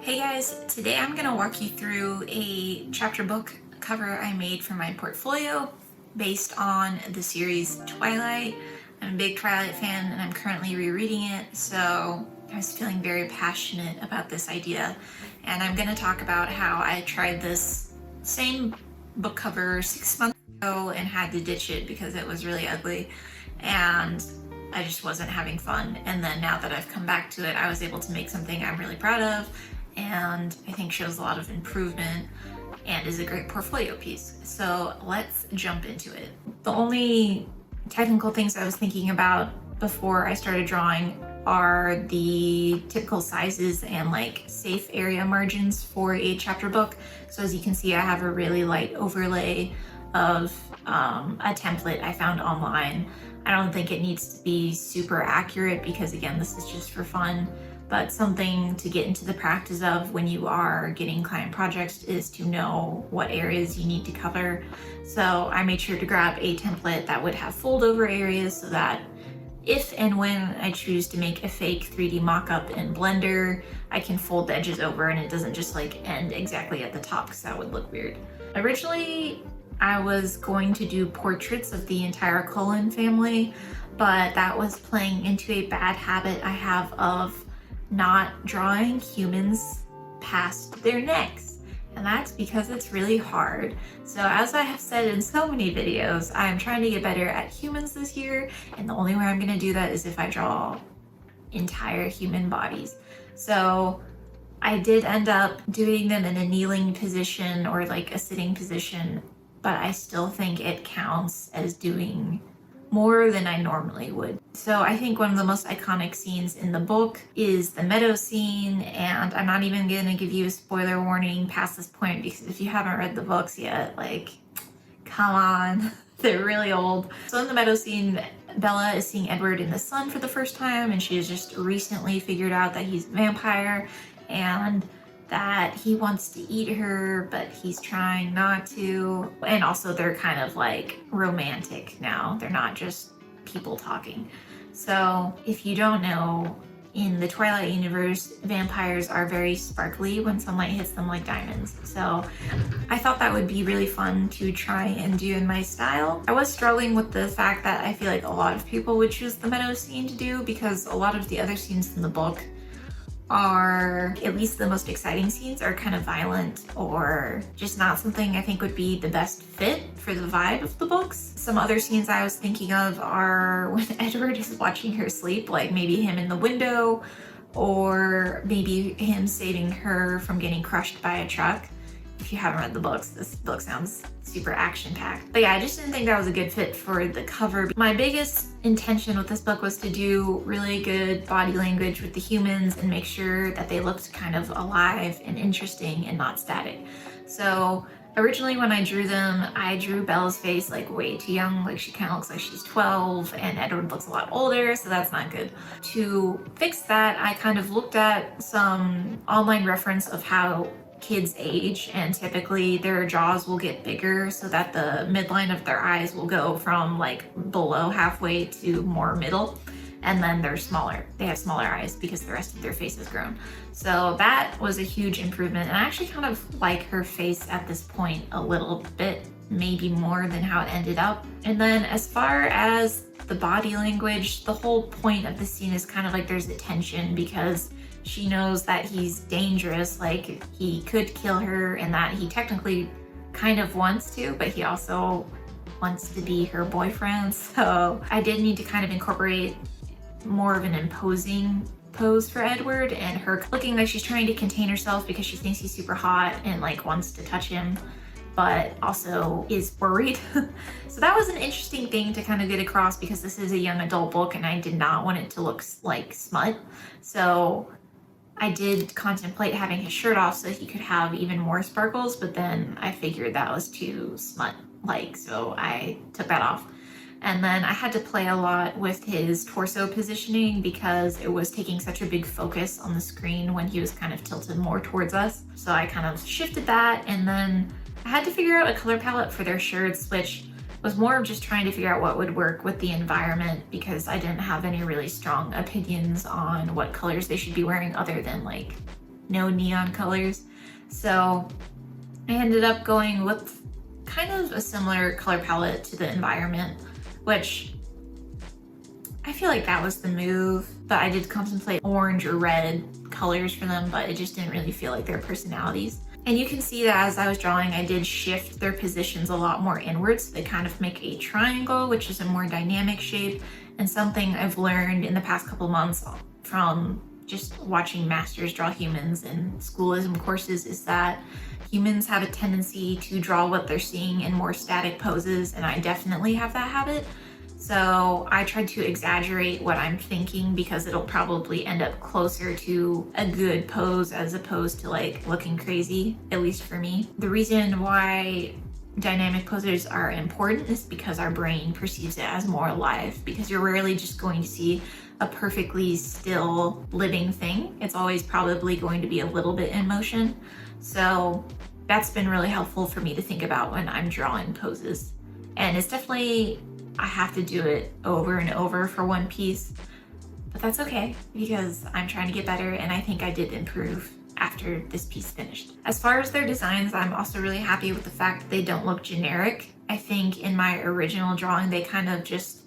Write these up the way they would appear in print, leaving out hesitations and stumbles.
Hey guys, today I'm going to walk you through a chapter book cover I made for my portfolio based on the series Twilight. I'm a big Twilight fan and I'm currently rereading it, so I was feeling very passionate about this idea. And I'm going to talk about how I tried this same book cover 6 months ago and had to ditch it because it was really ugly and I just wasn't having fun. And then now that I've come back to it, I was able to make something I'm really proud of and I think shows a lot of improvement and is a great portfolio piece. So let's jump into it. The only technical things I was thinking about before I started drawing are the typical sizes and like safe area margins for a chapter book. So as you can see, I have a really light overlay of a template I found online. I don't think it needs to be super accurate because again, this is just for fun. But something to get into the practice of when you are getting client projects is to know what areas you need to cover. So I made sure to grab a template that would have fold over areas so that if and when I choose to make a fake 3D mock-up in Blender, I can fold the edges over and it doesn't just like end exactly at the top because that would look weird. Originally, I was going to do portraits of the entire Cullen family, but that was playing into a bad habit I have of not drawing humans past their necks, and that's because it's really hard. So as I have said in so many videos, I'm trying to get better at humans this year, and the only way I'm going to do that is if I draw entire human bodies. So I did end up doing them in a kneeling position or like a sitting position, but I still think it counts as doing more than I normally would. So I think one of the most iconic scenes in the book is the meadow scene, and I'm not even gonna give you a spoiler warning past this point because if you haven't read the books yet, like, come on, they're really old. So in the meadow scene, Bella is seeing Edward in the sun for the first time, and she has just recently figured out that he's a vampire and that he wants to eat her, but he's trying not to. And also they're kind of like romantic now. They're not just people talking. So if you don't know, in the Twilight universe, vampires are very sparkly when sunlight hits them like diamonds. So I thought that would be really fun to try and do in my style. I was struggling with the fact that I feel like a lot of people would choose the meadow scene to do because a lot of the other scenes in the book are, at least the most exciting scenes, are kind of violent or just not something I think would be the best fit for the vibe of the books. Some other scenes I was thinking of are when Edward is watching her sleep, like maybe him in the window or maybe him saving her from getting crushed by a truck. If you haven't read the books, this book sounds super action-packed. But yeah, I just didn't think that was a good fit for the cover. My biggest intention with this book was to do really good body language with the humans and make sure that they looked kind of alive and interesting and not static. So originally when I drew them, I drew Bella's face like way too young, like she kind of looks like she's 12, and Edward looks a lot older, so that's not good. To fix that, I kind of looked at some online reference of how kids age, and typically their jaws will get bigger so that the midline of their eyes will go from like below halfway to more middle, and then they're smaller. They have smaller eyes because the rest of their face has grown. So that was a huge improvement, and I actually kind of like her face at this point a little bit, maybe more than how it ended up. And then as far as the body language, the whole point of the scene is kind of like there's a tension because she knows that he's dangerous, like he could kill her, and that he technically kind of wants to, but he also wants to be her boyfriend. So I did need to kind of incorporate more of an imposing pose for Edward, and her looking like she's trying to contain herself because she thinks he's super hot and like wants to touch him, but also is worried. So that was an interesting thing to kind of get across because this is a young adult book and I did not want it to look like smut. So I did contemplate having his shirt off so he could have even more sparkles, but then I figured that was too smut-like, so I took that off. And then I had to play a lot with his torso positioning because it was taking such a big focus on the screen when he was kind of tilted more towards us. So I kind of shifted that, and then I had to figure out a color palette for their shirts, which was more of just trying to figure out what would work with the environment because I didn't have any really strong opinions on what colors they should be wearing other than like no neon colors. So I ended up going with kind of a similar color palette to the environment, which I feel like that was the move, but I did contemplate orange or red colors for them, but it just didn't really feel like their personalities. And you can see that as I was drawing, I did shift their positions a lot more inwards. They kind of make a triangle, which is a more dynamic shape. And something I've learned in the past couple months from just watching masters draw humans in schoolism courses is that humans have a tendency to draw what they're seeing in more static poses, and I definitely have that habit. So I tried to exaggerate what I'm thinking because it'll probably end up closer to a good pose as opposed to like looking crazy, at least for me. The reason why dynamic poses are important is because our brain perceives it as more alive, because you're rarely just going to see a perfectly still living thing. It's always probably going to be a little bit in motion. So that's been really helpful for me to think about when I'm drawing poses. And it's definitely, I have to do it over and over for one piece, but that's okay because I'm trying to get better, and I think I did improve after this piece finished. As far as their designs, I'm also really happy with the fact that they don't look generic. I think in my original drawing, they kind of just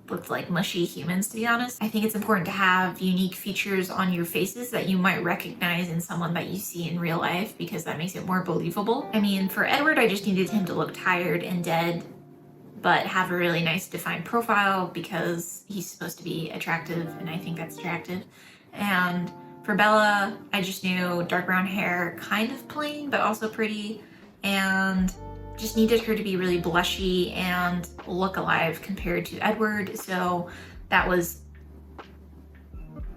looked like mushy humans, to be honest. I think it's important to have unique features on your faces that you might recognize in someone that you see in real life, because that makes it more believable. I mean, for Edward, I just needed him to look tired and dead, but have a really nice defined profile because he's supposed to be attractive, and I think that's attractive. And for Bella, I just knew dark brown hair, kind of plain, but also pretty, and just needed her to be really blushy and look alive compared to Edward. So that was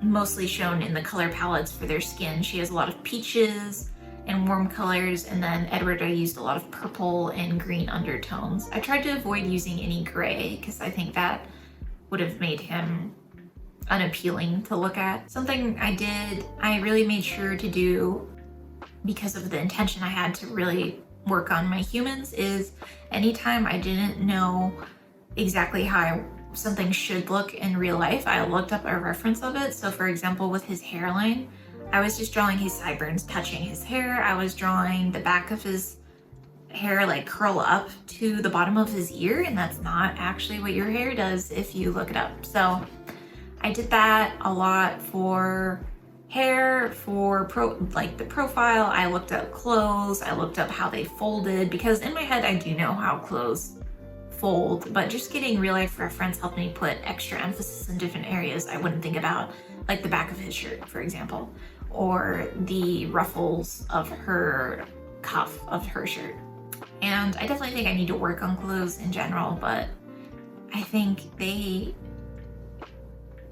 mostly shown in the color palettes for their skin. She has a lot of peaches and warm colors, and then Edward, I used a lot of purple and green undertones. I tried to avoid using any gray because I think that would have made him unappealing to look at. Something I really made sure to do, because of the intention I had to really work on my humans, is anytime I didn't know exactly how something should look in real life, I looked up a reference of it. So for example, with his hairline, I was just drawing his sideburns touching his hair. I was drawing the back of his hair like curl up to the bottom of his ear, and that's not actually what your hair does if you look it up. So I did that a lot for hair, for the profile. I looked up clothes, I looked up how they folded, because in my head I do know how clothes fold, but just getting real life reference helped me put extra emphasis in different areas I wouldn't think about, like the back of his shirt, for example, or the ruffles of her cuff of her shirt. And I definitely think I need to work on clothes in general, but I think they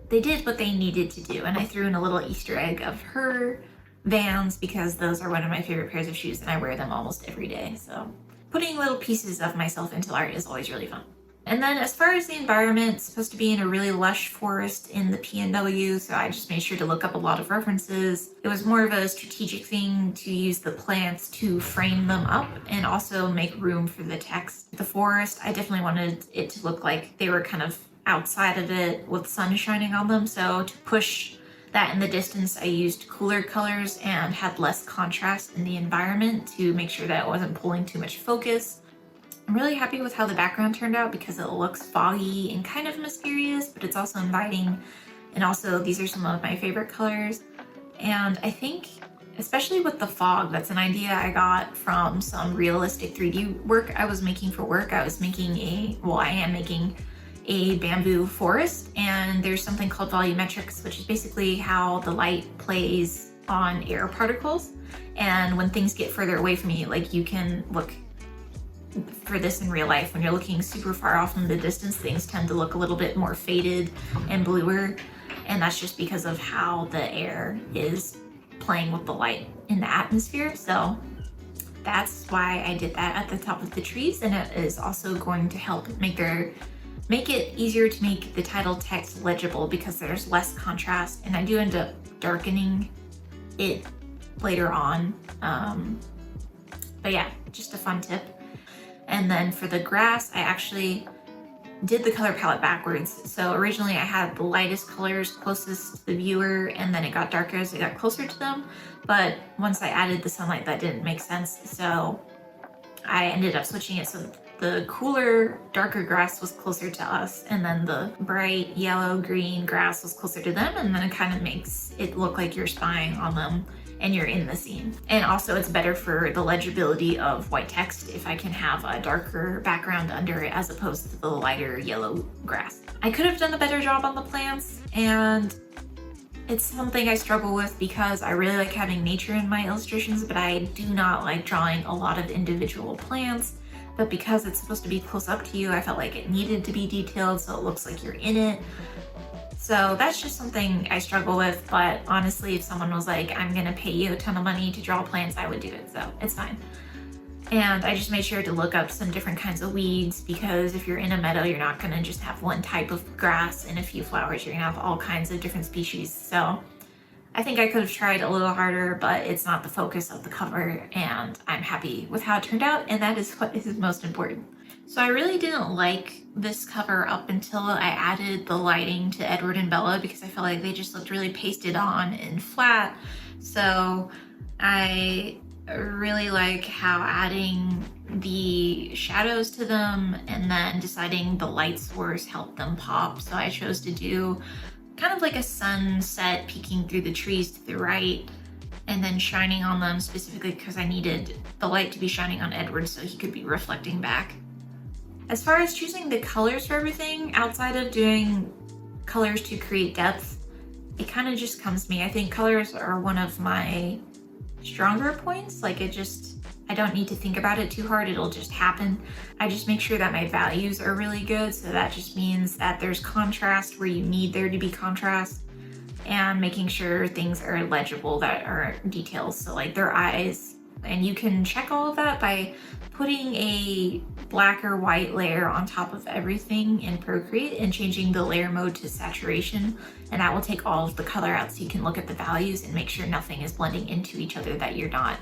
did what they needed to do. And I threw in a little Easter egg of her Vans because those are one of my favorite pairs of shoes and I wear them almost every day. So putting little pieces of myself into art is always really fun. And then as far as the environment, it's supposed to be in a really lush forest in the PNW, so I just made sure to look up a lot of references. It was more of a strategic thing to use the plants to frame them up and also make room for the text. The forest, I definitely wanted it to look like they were kind of outside of it with sun shining on them, so to push that in the distance, I used cooler colors and had less contrast in the environment to make sure that it wasn't pulling too much focus. I'm really happy with how the background turned out because it looks foggy and kind of mysterious, but it's also inviting. And also these are some of my favorite colors. And I think, especially with the fog, that's an idea I got from some realistic 3D work I was making for work. I am making a bamboo forest, and there's something called volumetrics, which is basically how the light plays on air particles. And when things get further away from you, like you can look for this in real life, when you're looking super far off in the distance, things tend to look a little bit more faded and bluer, and that's just because of how the air is playing with the light in the atmosphere. So that's why I did that at the top of the trees, and it is also going to help make it easier to make the title text legible because there's less contrast, and I do end up darkening it later on. But yeah, just a fun tip. And then for the grass, I actually did the color palette backwards. So originally I had the lightest colors closest to the viewer, and then it got darker as it got closer to them. But once I added the sunlight, that didn't make sense. So I ended up switching it so the cooler, darker grass was closer to us, and then the bright yellow, green grass was closer to them, and then it kind of makes it look like you're spying on them and you're in the scene. And also it's better for the legibility of white text if I can have a darker background under it as opposed to the lighter yellow grass. I could have done a better job on the plants, and it's something I struggle with because I really like having nature in my illustrations, but I do not like drawing a lot of individual plants. But because it's supposed to be close up to you, I felt like it needed to be detailed so it looks like you're in it. So that's just something I struggle with, but honestly, if someone was like, I'm gonna pay you a ton of money to draw plants, I would do it, so it's fine. And I just made sure to look up some different kinds of weeds, because if you're in a meadow, you're not gonna just have one type of grass and a few flowers, you're gonna have all kinds of different species. So I think I could have tried a little harder, but it's not the focus of the cover, and I'm happy with how it turned out, and that is what is most important. So I really didn't like this cover up until I added the lighting to Edward and Bella, because I felt like they just looked really pasted on and flat. So I really like how adding the shadows to them and then deciding the light source helped them pop. So I chose to do kind of like a sunset peeking through the trees to the right and then shining on them, specifically because I needed the light to be shining on Edward so he could be reflecting back. As far as choosing the colors for everything, outside of doing colors to create depth, it kind of just comes to me. I think colors are one of my stronger points. Like I don't need to think about it too hard, it'll just happen. I just make sure that my values are really good, so that just means that there's contrast where you need there to be contrast, and making sure things are legible that are details, so like their eyes. And you can check all of that by putting a black or white layer on top of everything in Procreate and changing the layer mode to saturation, and that will take all of the color out so you can look at the values and make sure nothing is blending into each other that you're not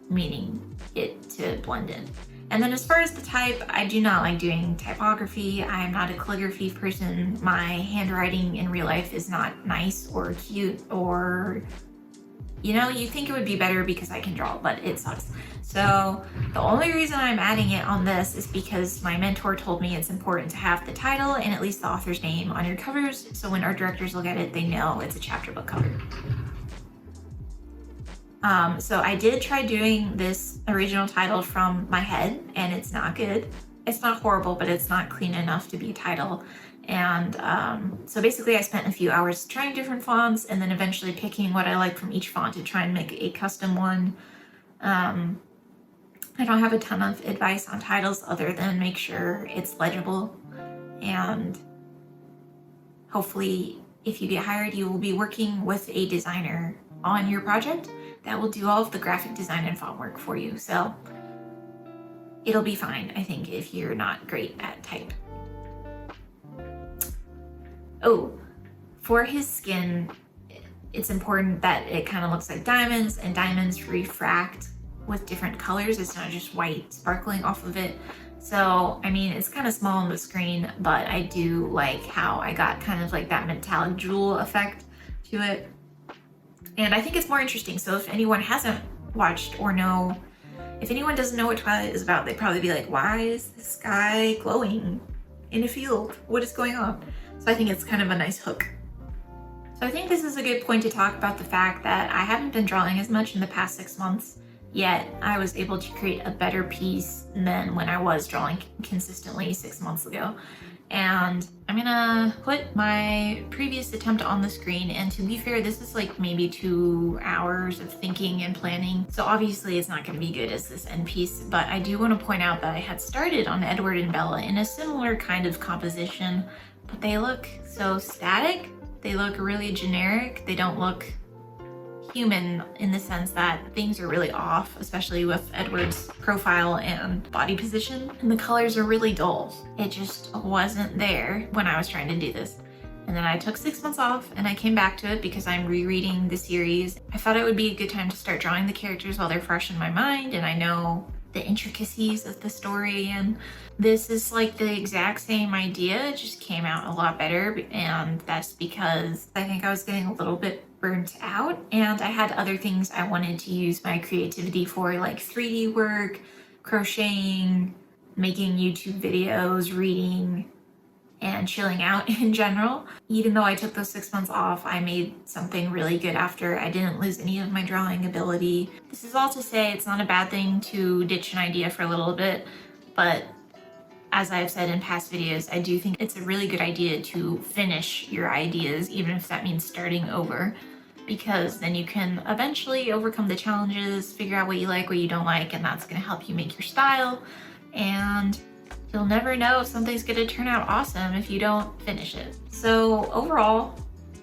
meaning it to blend in. And then as far as the type, I do not like doing typography. I'm not a calligraphy person. My handwriting in real life is not nice or cute, or you think it would be better because I can draw, but it sucks. So the only reason I'm adding it on this is because my mentor told me it's important to have the title and at least the author's name on your covers, so when art directors look at it, they know it's a chapter book cover. So I did try doing this original title from my head, and it's not good. It's not horrible, but it's not clean enough to be a title. And so basically I spent a few hours trying different fonts and then eventually picking what I like from each font to try and make a custom one. I don't have a ton of advice on titles other than make sure it's legible, and hopefully if you get hired, you will be working with a designer on your project that will do all of the graphic design and font work for you. So it'll be fine, I think, if you're not great at type. Oh, for his skin, it's important that it kind of looks like diamonds, and diamonds refract with different colors. It's not just white sparkling off of it. So, I mean, it's kind of small on the screen, but I do like how I got kind of like that metallic jewel effect to it. And I think it's more interesting. So if anyone hasn't watched or if anyone doesn't know what Twilight is about, they'd probably be like, why is this guy glowing in a field? What is going on? So I think it's kind of a nice hook. So I think this is a good point to talk about the fact that I haven't been drawing as much in the past 6 months, yet I was able to create a better piece than when I was drawing consistently 6 months ago. And I'm gonna put my previous attempt on the screen, and to be fair, this is like maybe 2 hours of thinking and planning, so obviously it's not gonna be good as this end piece, but I do want to point out that I had started on Edward and Bella in a similar kind of composition, but they look so static, they look really generic, they don't look human in the sense that things are really off, especially with Edward's profile and body position, and the colors are really dull. It just wasn't there when I was trying to do this. And then I took 6 months off and I came back to it because I'm rereading the series. I thought it would be a good time to start drawing the characters while they're fresh in my mind, and I know the intricacies of the story. And this is like the exact same idea, it just came out a lot better, and that's because I think I was getting a little bit burnt out and I had other things I wanted to use my creativity for, like 3D work, crocheting, making YouTube videos, reading, and chilling out in general. Even though I took those 6 months off, I made something really good after. I didn't lose any of my drawing ability. This is all to say it's not a bad thing to ditch an idea for a little bit, but as I've said in past videos, I do think it's a really good idea to finish your ideas, even if that means starting over, because then you can eventually overcome the challenges, figure out what you like, what you don't like, and that's going to help you make your style. And you'll never know if something's going to turn out awesome if you don't finish it. So overall,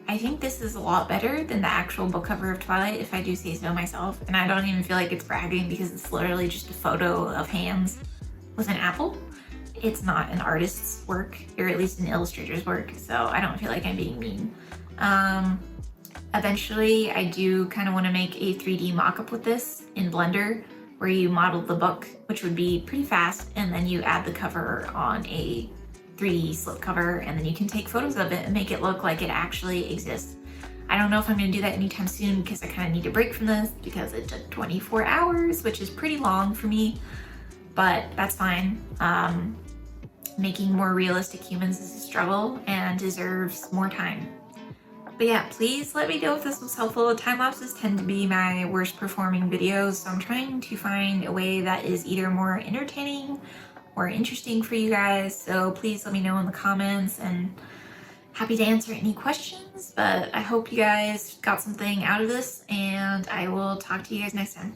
I think this is a lot better than the actual book cover of Twilight, if I do say so myself. And I don't even feel like it's bragging, because it's literally just a photo of hands with an apple. It's not an artist's work, or at least an illustrator's work, so I don't feel like I'm being mean. Eventually, I do kind of want to make a 3D mock-up with this in Blender, where you model the book, which would be pretty fast, and then you add the cover on a 3D slipcover, and then you can take photos of it and make it look like it actually exists. I don't know if I'm going to do that anytime soon, because I kind of need a break from this, because it took 24 hours, which is pretty long for me, but that's fine. Making more realistic humans is a struggle and deserves more time. But yeah, please let me know if this was helpful. Time lapses tend to be my worst performing videos, so I'm trying to find a way that is either more entertaining or interesting for you guys. So please let me know in the comments, and happy to answer any questions. But I hope you guys got something out of this, and I will talk to you guys next time.